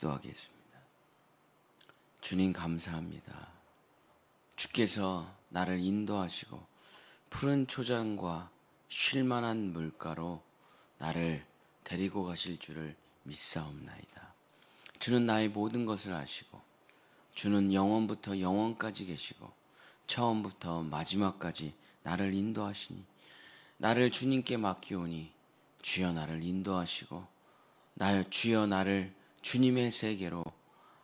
기도하겠습니다. 주님 감사합니다. 주께서 나를 인도하시고 푸른 초장과 쉴만한 물가로 나를 데리고 가실 줄을 믿사옵나이다. 주는 나의 모든 것을 아시고 주는 영원부터 영원까지 계시고 처음부터 마지막까지 나를 인도하시니 나를 주님께 맡기오니 주여 나를 인도하시고 주여 나를 주님의 세계로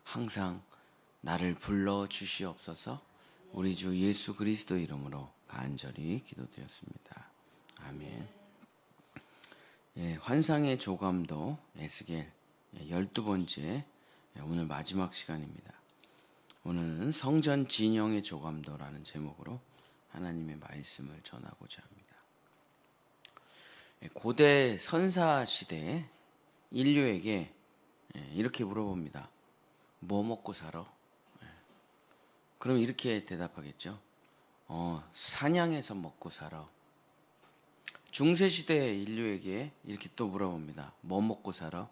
항상 나를 불러 주시옵소서. 우리 주 예수 그리스도 이름으로 간절히 기도드렸습니다. 아멘. 환상의 조감도 에스겔 12번째 오늘 마지막 시간입니다. 오늘은 성전 진영의 조감도라는 제목으로 하나님의 말씀을 전하고자 합니다. 고대 선사 시대에 인류에게 이렇게 물어봅니다. 뭐 먹고 살아? 그럼 이렇게 대답하겠죠. 사냥해서 먹고 살아. 중세시대 인류에게 이렇게 또 물어봅니다. 뭐 먹고 살아?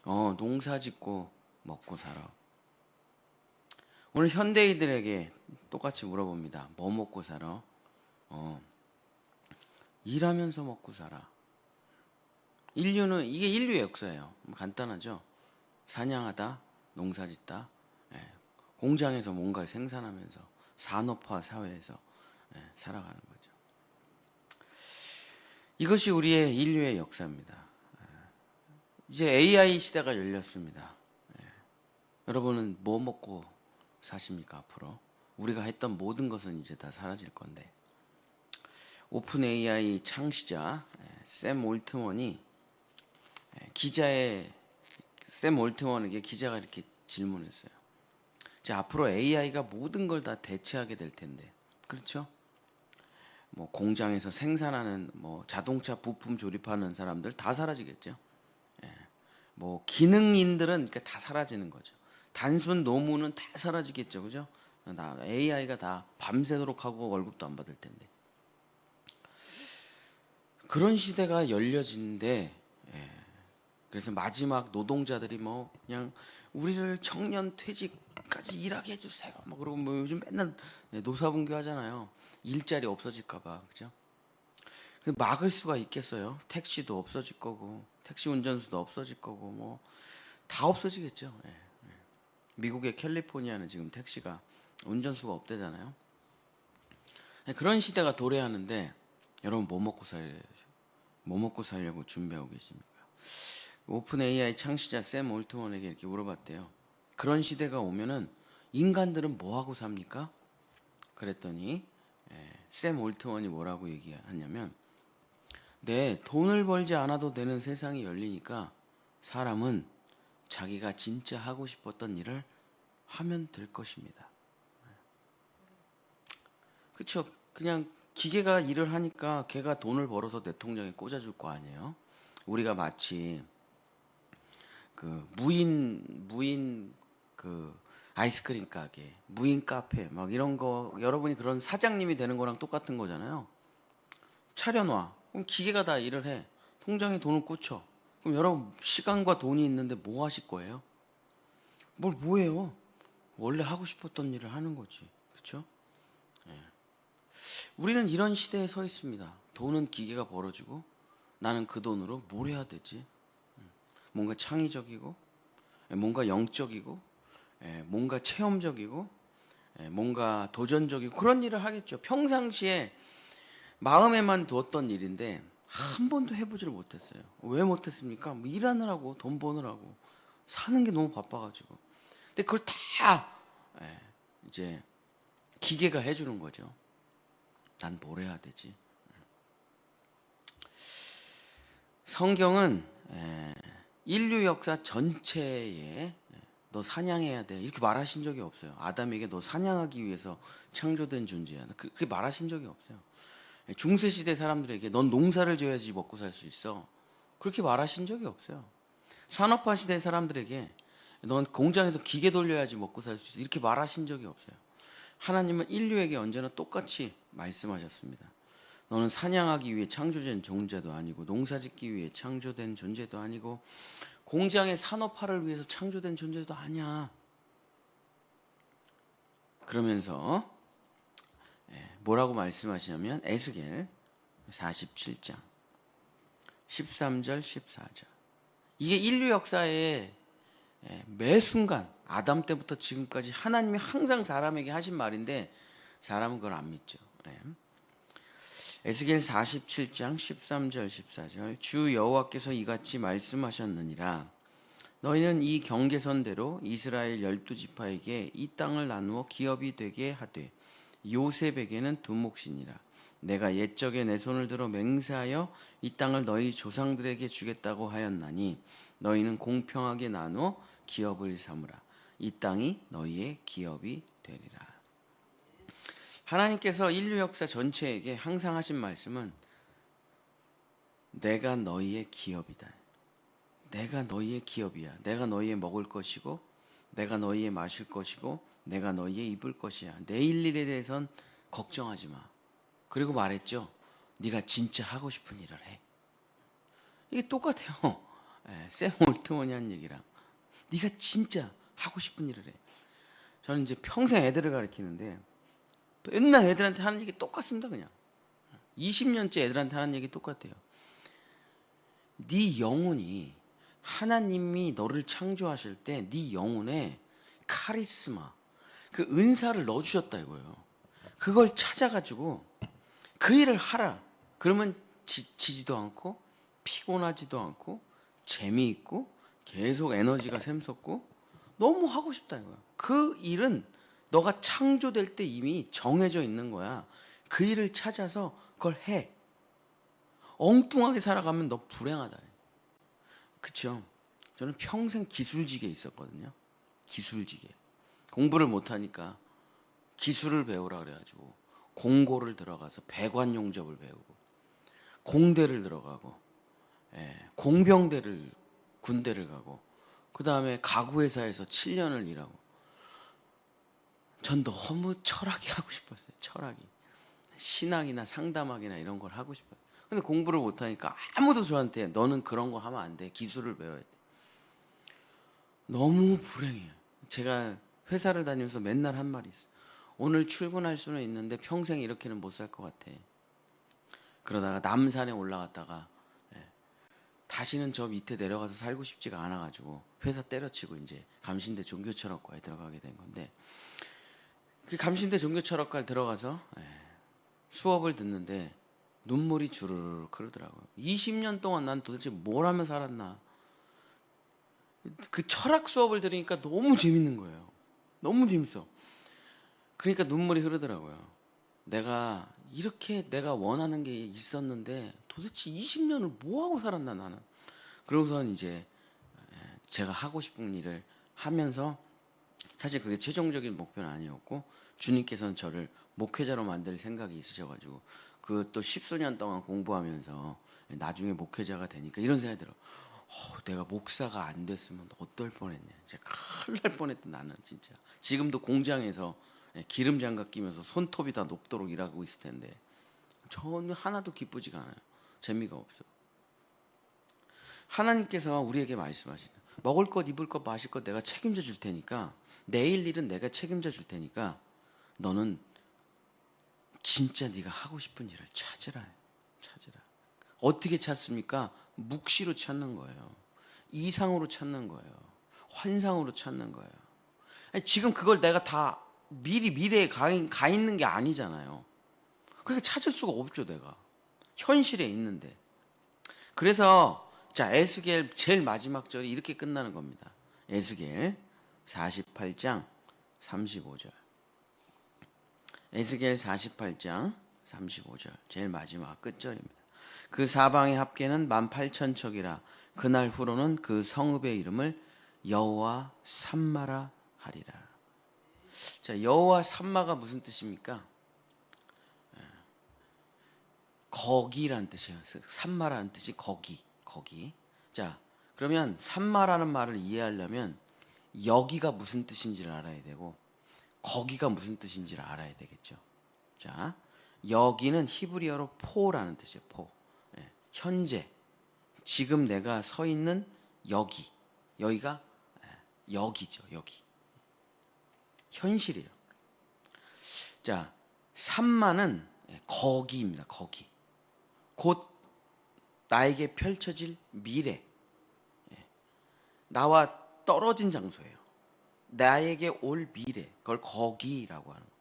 농사 짓고 먹고 살아. 오늘 현대인들에게 똑같이 물어봅니다. 뭐 먹고 살아? 일하면서 먹고 살아. 이게 인류의 역사예요. 간단하죠. 사냥하다, 농사 짓다, 공장에서 뭔가를 생산하면서 산업화 사회에서 살아가는 거죠. 이것이 우리의 인류의 역사입니다. 이제 AI 시대가 열렸습니다. 여러분은 뭐 먹고 사십니까? 앞으로 우리가 했던 모든 것은 이제 다 사라질 건데, 오픈 AI 창시자 샘 올트먼이 샘 올트먼에게 기자가 이렇게 질문했어요. 자, 앞으로 AI가 모든 걸 다 대체하게 될 텐데, 그렇죠? 뭐 공장에서 생산하는 자동차 부품 조립하는 사람들 다 사라지겠죠. 뭐 기능인들은 그러니까 다 사라지는 거죠. 단순 노무는 다 사라지겠죠, 그죠? AI가 다 밤새도록 하고 월급도 안 받을 텐데. 그런 시대가 열려지는데, 그래서 마지막 노동자들이 그냥 우리를 정년 퇴직까지 일하게 해주세요. 그러고 요즘 맨날 노사분규 하잖아요. 일자리 없어질까봐, 그죠? 막을 수가 있겠어요? 택시도 없어질 거고, 택시 운전수도 없어질 거고, 다 없어지겠죠. 미국의 캘리포니아는 지금 택시가 운전수가 없대잖아요. 그런 시대가 도래하는데, 여러분 뭐 먹고 살려고 준비하고 계십니까? 오픈 AI 창시자 샘 올트먼에게 이렇게 물어봤대요. 그런 시대가 오면은 인간들은 뭐 하고 삽니까? 그랬더니 샘 올트먼이 뭐라고 얘기하냐면, 돈을 벌지 않아도 되는 세상이 열리니까 사람은 자기가 진짜 하고 싶었던 일을 하면 될 것입니다. 그렇죠? 그냥 기계가 일을 하니까 걔가 돈을 벌어서 내 통장에 꽂아줄 거 아니에요? 우리가 마치 그 무인 그 아이스크림 가게, 무인 카페 이런 거, 여러분이 그런 사장님이 되는 거랑 똑같은 거잖아요. 차려놔. 그럼 기계가 다 일을 해. 통장에 돈을 꽂혀. 그럼 여러분 시간과 돈이 있는데 뭐 하실 거예요? 뭐해요? 원래 하고 싶었던 일을 하는 거지. 그렇죠? 우리는 이런 시대에 서 있습니다. 돈은 기계가 벌어주고 나는 그 돈으로 뭘 해야 되지? 뭔가 창의적이고, 뭔가 영적이고, 뭔가 체험적이고, 뭔가 도전적이고 그런 일을 하겠죠. 평상시에 마음에만 두었던 일인데 한 번도 해보지를 못했어요. 왜 못했습니까? 일하느라고, 돈 버느라고, 사는 게 너무 바빠가지고. 근데 그걸 다 이제 기계가 해주는 거죠. 난 뭘 해야 되지? 성경은 인류 역사 전체에 너 사냥해야 돼 이렇게 말하신 적이 없어요. 아담에게 너 사냥하기 위해서 창조된 존재야. 그렇게 말하신 적이 없어요. 중세시대 사람들에게 넌 농사를 지어야지 먹고 살 수 있어. 그렇게 말하신 적이 없어요. 산업화 시대 사람들에게 넌 공장에서 기계 돌려야지 먹고 살 수 있어. 이렇게 말하신 적이 없어요. 하나님은 인류에게 언제나 똑같이 말씀하셨습니다. 너는 사냥하기 위해 창조된 존재도 아니고 농사짓기 위해 창조된 존재도 아니고 공장의 산업화를 위해서 창조된 존재도 아니야. 그러면서 뭐라고 말씀하시냐면 에스겔 47장 13절 14절. 이게 인류 역사에 매 순간 아담 때부터 지금까지 하나님이 항상 사람에게 하신 말인데 사람은 그걸 안 믿죠. 에스겔 47장 13절 14절. 주 여호와께서 이같이 말씀하셨느니라. 너희는 이 경계선대로 이스라엘 12지파에게 이 땅을 나누어 기업이 되게 하되 요셉에게는 두 몫이니라. 내가 옛적에 내 손을 들어 맹세하여 이 땅을 너희 조상들에게 주겠다고 하였나니 너희는 공평하게 나누어 기업을 삼으라. 이 땅이 너희의 기업이 되리라. 하나님께서 인류 역사 전체에게 항상 하신 말씀은 내가 너희의 기업이다. 내가 너희의 기업이야. 내가 너희의 먹을 것이고 내가 너희의 마실 것이고 내가 너희의 입을 것이야. 내일 일에 대해선 걱정하지 마. 그리고 말했죠. 네가 진짜 하고 싶은 일을 해. 이게 똑같아요. 샘 올트먼이 한 얘기랑. 네가 진짜 하고 싶은 일을 해. 저는 이제 평생 애들을 가르치는데 맨날 애들한테 하는 얘기 똑같습니다. 그냥 20년째 애들한테 하는 얘기 똑같아요. 네 영혼이 하나님이 너를 창조하실 때 네 영혼에 카리스마, 그 은사를 넣어주셨다 이거예요. 그걸 찾아가지고 그 일을 하라. 그러면 지치지도 않고 피곤하지도 않고 재미있고 계속 에너지가 샘솟고 너무 하고 싶다 이거야. 그 일은 너가 창조될 때 이미 정해져 있는 거야. 그 일을 찾아서 그걸 해. 엉뚱하게 살아가면 너 불행하다. 그쵸? 저는 평생 기술직에 있었거든요. 기술직에. 공부를 못하니까 기술을 배우라 그래가지고 공고를 들어가서 배관용접을 배우고 공대를 들어가고 공병대를 군대를 가고 그 다음에 가구회사에서 7년을 일하고 전 너무 철학이 하고 싶었어요. 철학이. 신앙이나 상담학이나 이런 걸 하고 싶어요. 근데 공부를 못하니까 아무도 저한테 너는 그런 거 하면 안 돼. 기술을 배워야 돼. 너무 불행해요. 제가 회사를 다니면서 맨날 한 말이 있어요. 오늘 출근할 수는 있는데 평생 이렇게는 못 살 것 같아. 그러다가 남산에 올라갔다가 다시는 저 밑에 내려가서 살고 싶지가 않아가지고 회사 때려치고 이제 감신대 종교철학과에 들어가게 된 건데 그 감신대 종교철학과에 들어가서 수업을 듣는데 눈물이 주르륵 흐르더라고요. 20년 동안 난 도대체 뭘 하며 살았나. 그 철학 수업을 들으니까 너무 재밌는 거예요. 너무 재밌어. 그러니까 눈물이 흐르더라고요. 내가 이렇게 내가 원하는 게 있었는데 도대체 20년을 뭐 하고 살았나 나는. 그러고선 이제 제가 하고 싶은 일을 하면서 사실 그게 최종적인 목표는 아니었고 주님께서는 저를 목회자로 만들 생각이 있으셔가지고 그 또 십수년 동안 공부하면서 나중에 목회자가 되니까 이런 생각이 들어. 내가 목사가 안 됐으면 어떨 뻔했냐. 진짜 큰일 날 뻔했다 나는 진짜. 지금도 공장에서 기름 장갑 끼면서 손톱이 다 높도록 일하고 있을 텐데 전혀 하나도 기쁘지가 않아요. 재미가 없어. 하나님께서 우리에게 말씀하시는 먹을 것, 입을 것, 마실 것 내가 책임져 줄 테니까 내일 일은 내가 책임져 줄 테니까 너는 진짜 네가 하고 싶은 일을 찾으라. 찾으라. 어떻게 찾습니까? 묵시로 찾는 거예요. 이상으로 찾는 거예요. 환상으로 찾는 거예요. 아니, 지금 그걸 내가 다 미래에 가 있는 게 아니잖아요. 그러니까 찾을 수가 없죠, 내가. 현실에 있는데. 그래서 자, 에스겔 제일 마지막 절이 이렇게 끝나는 겁니다. 에스겔 48장 35절. 에스겔 48장 35절. 제일 마지막 끝절입니다. 그 사방의 합계는 18,000척이라 그날 후로는 그 성읍의 이름을 여호와 삼마라 하리라. 자, 여호와 삼마가 무슨 뜻입니까? 거기라는 뜻이에요. 삼마라는 뜻이 거기. 자, 그러면 삼마라는 말을 이해하려면 여기가 무슨 뜻인지를 알아야 되고 거기가 무슨 뜻인지를 알아야 되겠죠. 자, 여기는 히브리어로 포라는 뜻이에요. 포. 현재, 지금 내가 서 있는 여기, 여기가 여기죠. 여기. 현실이에요. 자, 삼마는 거기입니다. 거기. 곧 나에게 펼쳐질 미래. 나와 떨어진 장소예요. 나에게 올 미래. 그걸 거기라고 하는 거예요.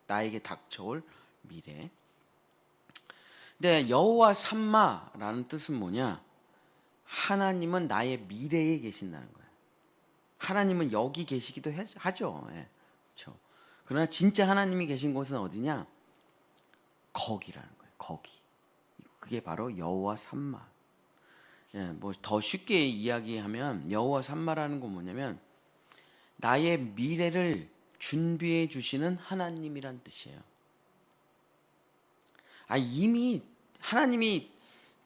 나에게 닥쳐올 미래. 근데 여호와 삼마라는 뜻은 뭐냐? 하나님은 나의 미래에 계신다는 거예요. 하나님은 여기 계시기도 하죠. 예, 그렇죠. 그러나 진짜 하나님이 계신 곳은 어디냐? 거기라는 거예요. 거기. 그게 바로 여호와 삼마. 예, 뭐 더 쉽게 이야기하면 여호와 삼마라는 건 뭐냐면 나의 미래를 준비해 주시는 하나님이란 뜻이에요. 이미 하나님이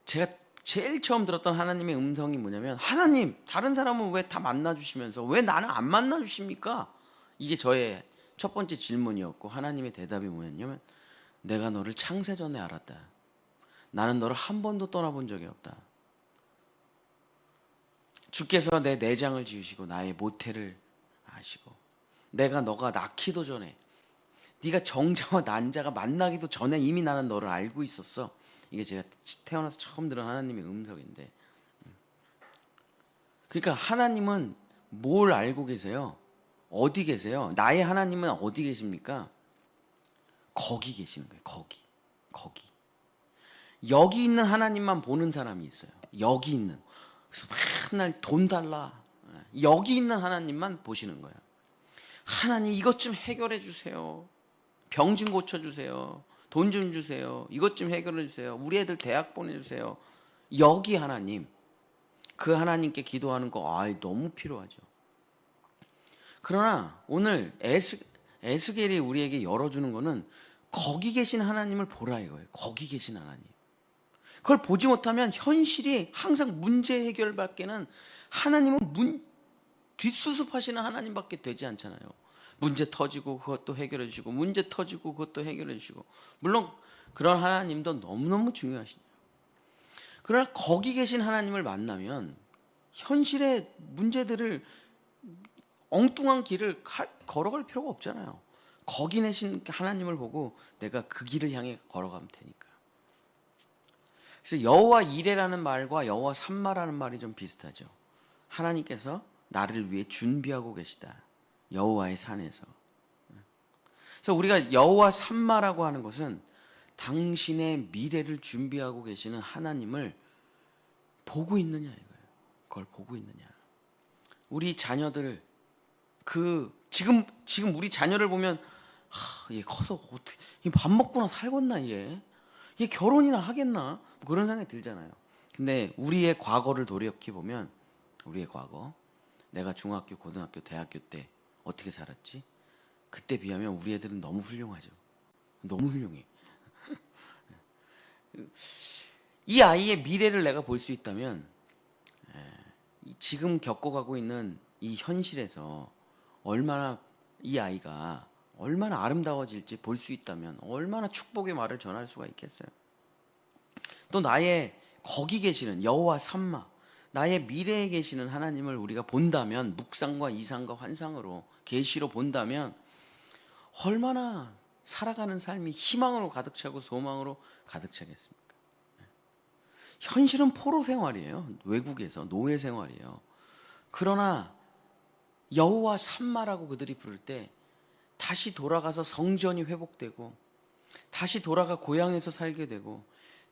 제가 제일 처음 들었던 하나님의 음성이 뭐냐면 하나님 다른 사람은 왜 다 만나주시면서 왜 나는 안 만나주십니까? 이게 저의 첫 번째 질문이었고 하나님의 대답이 뭐였냐면 내가 너를 창세전에 알았다. 나는 너를 한 번도 떠나본 적이 없다. 주께서 내 내장을 지으시고 나의 모태를 아시고 내가 너가 낳기도 전에 네가 정자와 난자가 만나기도 전에 이미 나는 너를 알고 있었어. 이게 제가 태어나서 처음 들은 하나님의 음성인데 그러니까 하나님은 뭘 알고 계세요? 어디 계세요? 나의 하나님은 어디 계십니까? 거기 계시는 거예요. 거기. 여기 있는 하나님만 보는 사람이 있어요. 여기 있는. 그래서 맨날 돈 달라. 여기 있는 하나님만 보시는 거예요. 하나님 이것 좀 해결해 주세요. 병 좀 고쳐주세요. 돈 좀 주세요. 이것 좀 해결해 주세요. 우리 애들 대학 보내주세요. 여기 하나님. 그 하나님께 기도하는 거 너무 필요하죠. 그러나 오늘 에스겔이 우리에게 열어주는 거는 거기 계신 하나님을 보라 이거예요. 거기 계신 하나님. 그걸 보지 못하면 현실이 항상 문제 해결밖에는 하나님은 뒷수습하시는 하나님밖에 되지 않잖아요. 문제 터지고 그것도 해결해 주시고 문제 터지고 그것도 해결해 주시고 물론 그런 하나님도 너무너무 중요하시네요. 그러나 거기 계신 하나님을 만나면 현실의 문제들을 엉뚱한 길을 걸어갈 필요가 없잖아요. 거기 계신 하나님을 보고 내가 그 길을 향해 걸어가면 되니까. 그래서 여호와 이레라는 말과 여호와 삼마라는 말이 좀 비슷하죠. 하나님께서 나를 위해 준비하고 계시다. 여호와의 산에서. 그래서 우리가 여호와 삼마라고 하는 것은 당신의 미래를 준비하고 계시는 하나님을 보고 있느냐 이거예요. 그걸 보고 있느냐. 우리 자녀들 지금 우리 자녀를 보면 얘 커서 어떻게 밥 먹고나 살겠나 얘 결혼이나 하겠나 뭐 그런 생각이 들잖아요. 근데 우리의 과거를 돌이켜 보면 우리의 과거 내가 중학교, 고등학교, 대학교 때 어떻게 살았지? 그때 비하면 우리 애들은 너무 훌륭하죠. 너무 훌륭해. 이 아이의 미래를 내가 볼 수 있다면 지금 겪어가고 있는 이 현실에서 얼마나 이 아이가 얼마나 아름다워질지 볼 수 있다면 얼마나 축복의 말을 전할 수가 있겠어요. 또 나의 거기 계시는 여호와 삼마 나의 미래에 계시는 하나님을 우리가 본다면 묵상과 이상과 환상으로 계시로 본다면 얼마나 살아가는 삶이 희망으로 가득 차고 소망으로 가득 차겠습니까? 현실은 포로 생활이에요. 외국에서 노예 생활이에요. 그러나 여호와 삼마라고 그들이 부를 때 다시 돌아가서 성전이 회복되고 다시 돌아가 고향에서 살게 되고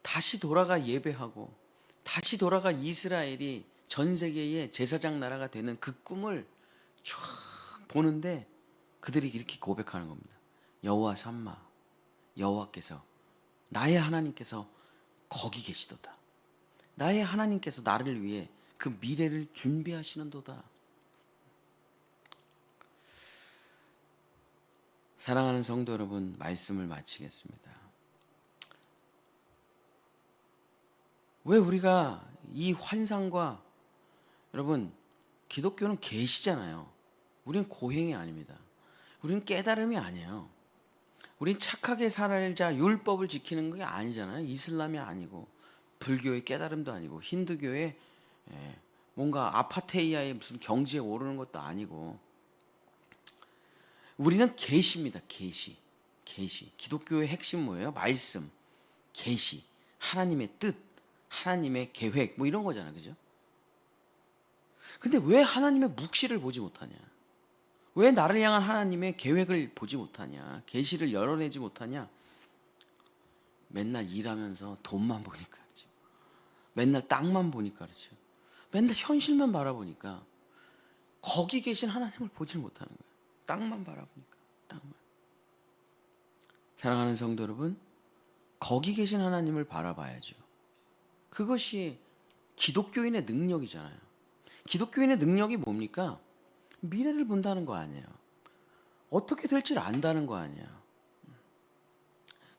다시 돌아가 예배하고 다시 돌아가 이스라엘이 전 세계의 제사장 나라가 되는 그 꿈을 쫙 보는데 그들이 이렇게 고백하는 겁니다. 여호와 삼마 여호와께서 나의 하나님께서 거기 계시도다. 나의 하나님께서 나를 위해 그 미래를 준비하시는도다. 사랑하는 성도 여러분, 말씀을 마치겠습니다. 왜 우리가 이 환상과 여러분 기독교는 계시잖아요. 우리는 고행이 아닙니다. 우리는 깨달음이 아니에요. 우린 착하게 살자 율법을 지키는 게 아니잖아요. 이슬람이 아니고 불교의 깨달음도 아니고 힌두교의 뭔가 아파테이아의 무슨 경지에 오르는 것도 아니고 우리는 계시입니다. 계시. 기독교의 핵심 뭐예요? 말씀, 계시, 하나님의 뜻, 하나님의 계획 뭐 이런 거잖아. 그죠? 근데 왜 하나님의 묵시를 보지 못하냐? 왜 나를 향한 하나님의 계획을 보지 못하냐? 계시를 열어내지 못하냐? 맨날 일하면서 돈만 보니까 그렇죠. 맨날 땅만 보니까 그렇죠. 맨날 현실만 바라보니까 거기 계신 하나님을 보질 못하는 거예요. 땅만 바라보니까 땅만. 사랑하는 성도 여러분, 거기 계신 하나님을 바라봐야죠. 그것이 기독교인의 능력이잖아요. 기독교인의 능력이 뭡니까? 미래를 본다는 거 아니에요. 어떻게 될지를 안다는 거 아니에요.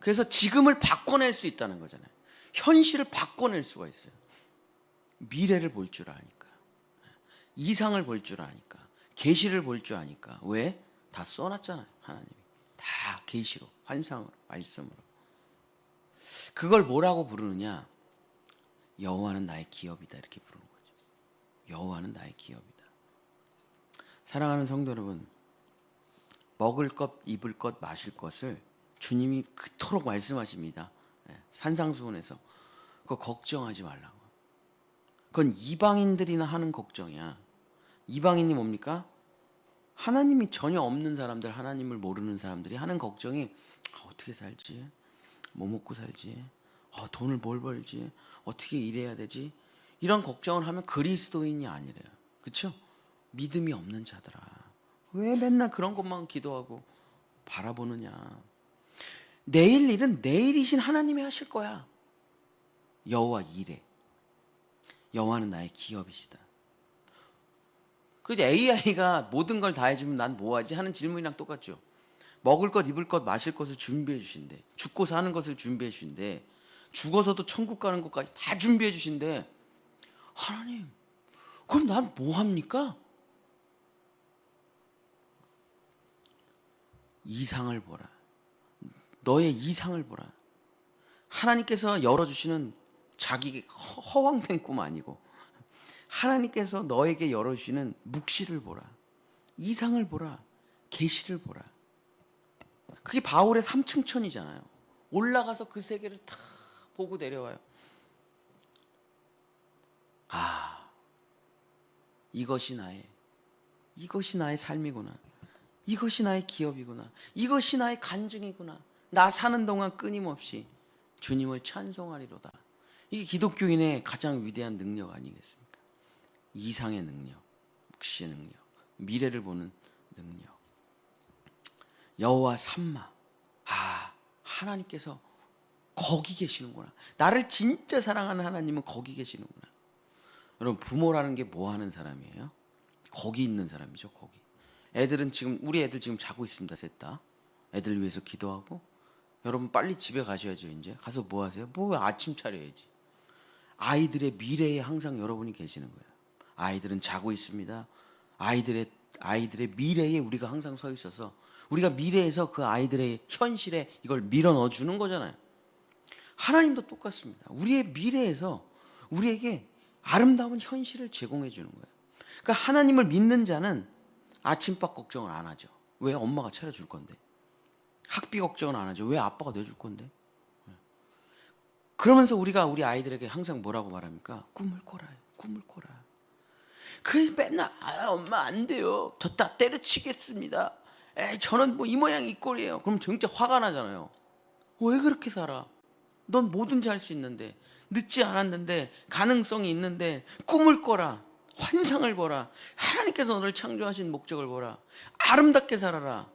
그래서 지금을 바꿔낼 수 있다는 거잖아요. 현실을 바꿔낼 수가 있어요. 미래를 볼 줄 아니까, 이상을 볼 줄 아니까, 계시를 볼 줄 아니까. 왜? 다 써놨잖아요. 하나님이 다 계시로, 환상으로, 말씀으로. 그걸 뭐라고 부르느냐? 여호와는 나의 기업이다 이렇게 부르는 거죠. 여호와는 나의 기업이다. 사랑하는 성도 여러분, 먹을 것, 입을 것, 마실 것을 주님이 그토록 말씀하십니다. 산상수훈에서 그거 걱정하지 말라고. 그건 이방인들이나 하는 걱정이야. 이방인이 뭡니까? 하나님이 전혀 없는 사람들, 하나님을 모르는 사람들이 하는 걱정이 어떻게 살지? 뭐 먹고 살지? 돈을 뭘 벌지? 어떻게 일해야 되지? 이런 걱정을 하면 그리스도인이 아니래요. 그렇죠? 믿음이 없는 자들아. 왜 맨날 그런 것만 기도하고 바라보느냐? 내일 일은 내일이신 하나님이 하실 거야. 여호와 이래. 여호와는 나의 기업이시다. 그 AI가 모든 걸 다 해주면 난 뭐하지? 하는 질문이랑 똑같죠. 먹을 것, 입을 것, 마실 것을 준비해 주신대. 죽고 사는 것을 준비해 주신대. 죽어서도 천국 가는 것까지 다 준비해 주신대. 하나님, 그럼 난 뭐합니까? 이상을 보라. 너의 이상을 보라. 하나님께서 열어주시는 자기 허황된 꿈 아니고 하나님께서 너에게 열어주시는 묵시를 보라. 이상을 보라. 계시를 보라. 그게 바울의 삼층천이잖아요. 올라가서 그 세계를 다 보고 내려와요. 이것이 나의 삶이구나. 이것이 나의 기업이구나. 이것이 나의 간증이구나. 나 사는 동안 끊임없이 주님을 찬송하리로다. 이게 기독교인의 가장 위대한 능력 아니겠습니까? 이상의 능력, 묵시의 능력, 미래를 보는 능력. 여호와 삼마. 하나님께서 거기 계시는구나. 나를 진짜 사랑하는 하나님은 거기 계시는구나. 여러분, 부모라는 게 뭐 하는 사람이에요? 거기 있는 사람이죠. 거기. 애들은 지금, 우리 애들 지금 자고 있습니다. 셋 다. 애들 위해서 기도하고. 여러분 빨리 집에 가셔야죠. 이제 가서 뭐 하세요? 아침 차려야지. 아이들의 미래에 항상 여러분이 계시는 거예요. 아이들은 자고 있습니다. 아이들의 미래에 우리가 항상 서 있어서 우리가 미래에서 그 아이들의 현실에 이걸 밀어 넣어 주는 거잖아요. 하나님도 똑같습니다. 우리의 미래에서 우리에게 아름다운 현실을 제공해 주는 거예요. 그러니까 하나님을 믿는 자는 아침밥 걱정을 안 하죠. 왜? 엄마가 차려줄 건데. 학비 걱정은 안 하죠. 왜? 아빠가 내줄 건데. 그러면서 우리가 우리 아이들에게 항상 뭐라고 말합니까? 꿈을 꿔라. 꿈을 꿔라. 그 맨날 엄마 안 돼요. 더 때려치겠습니다. 저는 뭐 이 모양 이 꼴이에요. 그럼 진짜 화가 나잖아요. 왜 그렇게 살아? 넌 뭐든지 할 수 있는데, 늦지 않았는데, 가능성이 있는데, 꿈을 꿔라. 환상을 보라. 하나님께서 너를 창조하신 목적을 보라. 아름답게 살아라.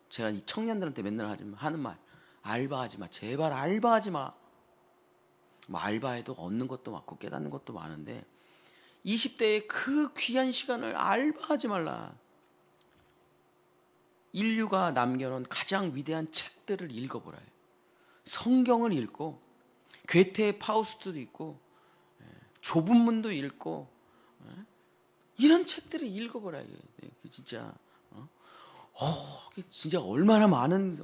제가 이 청년들한테 맨날 하는 말, 알바하지 마. 제발 알바하지 마. 뭐 알바해도 얻는 것도 많고 깨닫는 것도 많은데 20대의 그 귀한 시간을 알바하지 말라. 인류가 남겨놓은 가장 위대한 책들을 읽어보라. 성경을 읽고 괴테의 파우스트도 읽고 좁은 문도 읽고 이런 책들을 읽어보라. 진짜 진짜 얼마나 많은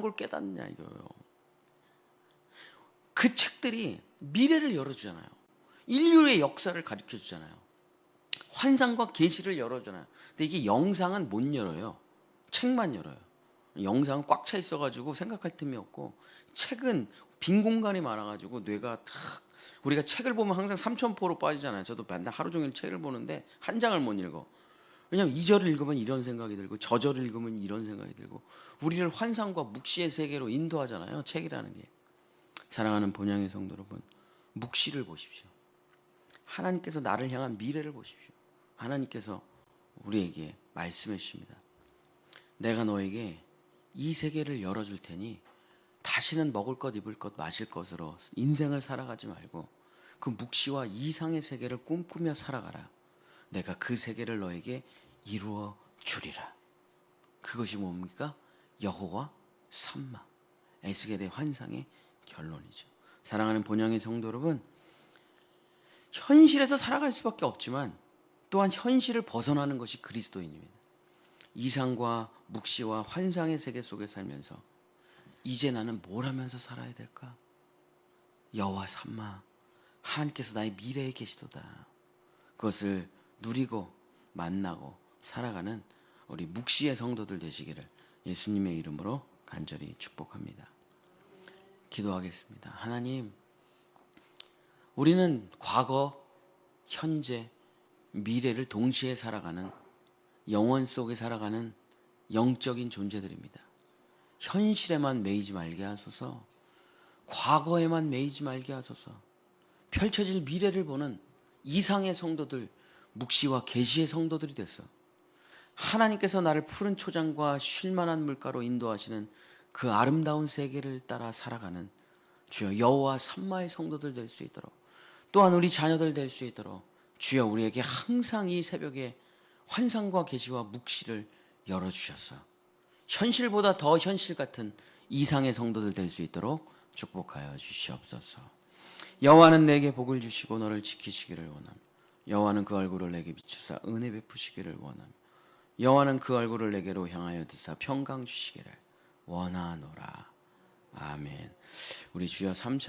걸 깨닫느냐 이거예요. 그 책들이 미래를 열어주잖아요. 인류의 역사를 가르쳐 주잖아요. 환상과 계시를 열어주잖아요. 근데 이게 영상은 못 열어요. 책만 열어요. 영상은 꽉 차 있어가지고 생각할 틈이 없고, 책은 빈 공간이 많아가지고 뇌가 탁, 우리가 책을 보면 항상 삼천포로 빠지잖아요. 저도 맨날 하루 종일 책을 보는데 한 장을 못 읽어. 왜냐하면 이 절을 읽으면 이런 생각이 들고 저 절을 읽으면 이런 생각이 들고, 우리를 환상과 묵시의 세계로 인도하잖아요, 책이라는 게. 사랑하는 본향의 성도 여러분, 묵시를 보십시오. 하나님께서 나를 향한 미래를 보십시오. 하나님께서 우리에게 말씀해 주십니다. 내가 너에게 이 세계를 열어줄 테니 다시는 먹을 것, 입을 것, 마실 것으로 인생을 살아가지 말고 그 묵시와 이상의 세계를 꿈꾸며 살아가라. 내가 그 세계를 너에게 이루어 주리라. 그것이 뭡니까? 여호와 삼마, 에스겔의 환상의 결론이죠. 사랑하는 본향의 성도 여러분, 현실에서 살아갈 수밖에 없지만 또한 현실을 벗어나는 것이 그리스도인입니다. 이상과 묵시와 환상의 세계 속에 살면서 이제 나는 뭘 하면서 살아야 될까? 여호와 삼마, 하나님께서 나의 미래에 계시도다. 그것을 누리고 만나고 살아가는 우리 묵시의 성도들 되시기를 예수님의 이름으로 간절히 축복합니다. 기도하겠습니다. 하나님, 우리는 과거, 현재, 미래를 동시에 살아가는, 영원 속에 살아가는 영적인 존재들입니다. 현실에만 매이지 말게 하소서. 과거에만 매이지 말게 하소서. 펼쳐질 미래를 보는 이상의 성도들, 묵시와 계시의 성도들이 됐어. 하나님께서 나를 푸른 초장과 쉴만한 물가로 인도하시는 그 아름다운 세계를 따라 살아가는 주여 여호와 삼마의 성도들 될 수 있도록, 또한 우리 자녀들 될 수 있도록 주여 우리에게 항상 이 새벽에 환상과 계시와 묵시를 열어주셔서 현실보다 더 현실 같은 이상의 성도들 될 수 있도록 축복하여 주시옵소서. 여호와는 내게 복을 주시고 너를 지키시기를 원하며, 여호와는 그 얼굴을 내게 비추사 은혜 베푸시기를 원하며, 여호와는 그 얼굴을 내게로 향하여 드사 평강 주시기를 원하노라. 아멘. 우리 주여 3차